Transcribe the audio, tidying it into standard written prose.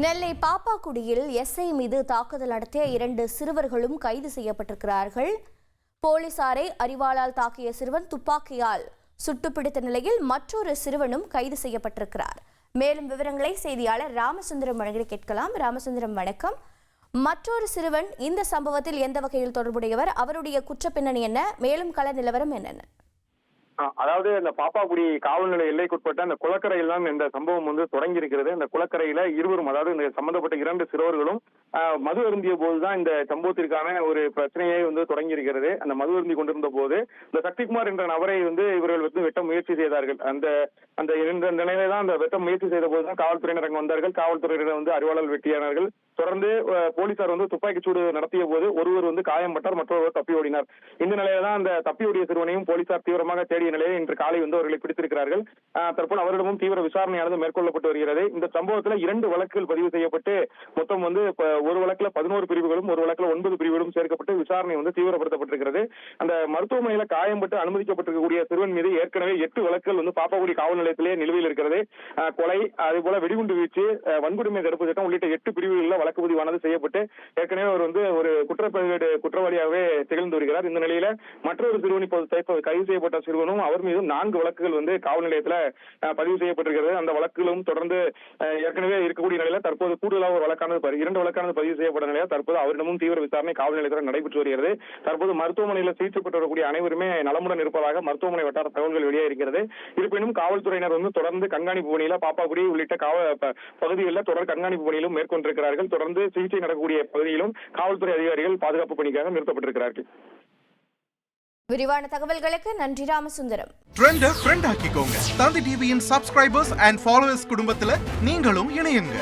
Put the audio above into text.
நெல்லை பாப்பாக்குடியில் SI மீது தாக்குதல் நடத்திய 2 சிறுவர்களும் கைது செய்யப்பட்டிருக்கிறார்கள். போலீசாரை அரிவாளால் தாக்கிய சிறுவன் துப்பாக்கியால் சுட்டுப்பிடித்த நிலையில் மற்றொரு சிறுவனும் கைது செய்யப்பட்டிருக்கிறார். மேலும் விவரங்களை செய்தியாளர் ராமசுந்தரம் வழங்கி கேட்கலாம். ராமசுந்தரம், வணக்கம். மற்றொரு சிறுவன் இந்த சம்பவத்தில் எந்த வகையில் தொடர்புடையவர்? அவருடைய குற்றப்பின்னணி என்ன? மேலும் கள நிலவரம் என்னென்ன? அதாவது இந்த பாப்பாக்குடி காவல் நிலைய எல்லைக்குட்பட்ட அந்த குளக்கரையில் தான் இந்த சம்பவம் தொடங்கி இருக்கிறது. இந்த குளக்கரையில இருவரும், அதாவது இந்த சம்பந்தப்பட்ட 2 சிறுவர்களும் மது அருந்திய போதுதான் இந்த சம்பவத்திற்கான ஒரு பிரச்சனையை தொடங்கி இருக்கிறது. அந்த மது அருந்தி கொண்டிருந்த போது இந்த சக்திகுமார் என்ற நபரை இவர்கள் வெட்ட முயற்சி செய்தார்கள். அந்த நிலையில தான் அந்த வெட்ட முயற்சி செய்த போதுதான் காவல்துறையினர் அங்கு வந்தார்கள். காவல்துறையினர் அரிவாளால் வெட்டியானார்கள். தொடர்ந்து போலீசார் துப்பாக்கிச்சூடு நடத்திய போது ஒருவர் காயம்பட்டார், மற்றொருவர் தப்பி ஓடினார். இந்த நிலையில தான் அந்த தப்பி ஓடிய சிறுவனையும் போலீசார் தீவிரமாக தேடிய நிலையில் இன்று காலை அவர்களை பிடித்திருக்கிறார்கள். தற்போது அவரிடமும் தீவிர விசாரணையானது மேற்கொள்ளப்பட்டு வருகிறது. இந்த சம்பவத்தில் 2 வழக்குகள் பதிவு செய்யப்பட்டு மொத்தம் ஒரு வழக்குல 11 பிரிவுகளும் ஒரு வழக்குல 9 பிரிவுகளும் சேர்க்கப்பட்டு விசாரணை தீவிரப்படுத்தப்பட்டிருக்கிறது. அந்த மருத்துவமனையில காயம்பட்டு அனுமதிக்கப்பட்டிருக்கக்கூடிய சிறுவன் மீது ஏற்கனவே 8 வழக்குகள் பாப்பாக்குடி காவல் நிலையத்திலே நிலுவையில் இருக்கிறது. கொலை, அதே போல வெடிகுண்டு வீச்சு, வன்கொடுமை தடுப்பு சட்டம் உள்ளிட்ட 8 பிரிவுகளில் வழக்கு பதிவானது செய்யப்பட்டு ஏற்கனவே அவர் ஒரு குற்றவாளியாகவே திகழ்ந்து வருகிறார். இந்த நிலையில மற்றொரு சிறுவன் இப்போது கைது செய்யப்பட்ட சிறுவனும் அவர் மீதும் 4 வழக்குகள் காவல் நிலையத்தில் பதிவு செய்யப்பட்டிருக்கிறது. அந்த வழக்குகளும் தொடர்ந்து ஏற்கனவே இருக்கக்கூடிய நிலையில தற்போது கூடுதலாக ஒரு வழக்கானது 2 வழக்கானது பதிவு செய்யப்பட்ட நிலையில் தற்போது அவரிடமும் தீவிர விசாரணை காவல் நிலையத்தில் நடைபெற்று வருகிறது. தற்போது மருத்துவமனையில் சிகிச்சை பெற்று வரக்கூடிய அனைவருமே நலமுடன் இருப்பதாக மருத்துவமனை வட்டார தகவல்கள் வெளியாகிறது. இருப்பினும் காவல்துறையினர் தொடர்ந்து கண்காணிப்பு பணியில பாப்பாக்குடி உள்ளிட்ட பகுதிகளில் தொடர் கண்காணிப்பு பணியிலும் மேற்கொண்டிருக்கிறார்கள். தொடர்ந்து சிகிச்சை நடக்கக்கூடிய பகுதியிலும் காவல்துறை அதிகாரிகள் பாதுகாப்பு பணிக்காக நிறுத்தப்பட்டிருக்கிறார்கள். விரிவான தகவல்களுக்கு நன்றி ராமசுந்தரம். ட்ரெண்ட ஃப்ரெண்ட் ஆக்கிக்கோங்க. தந்தி டிவியின் சப்ஸ்கிரைபர்ஸ் அண்ட் ஃபாலோவர்ஸ் குடும்பத்துல நீங்களும் இணையுங்க.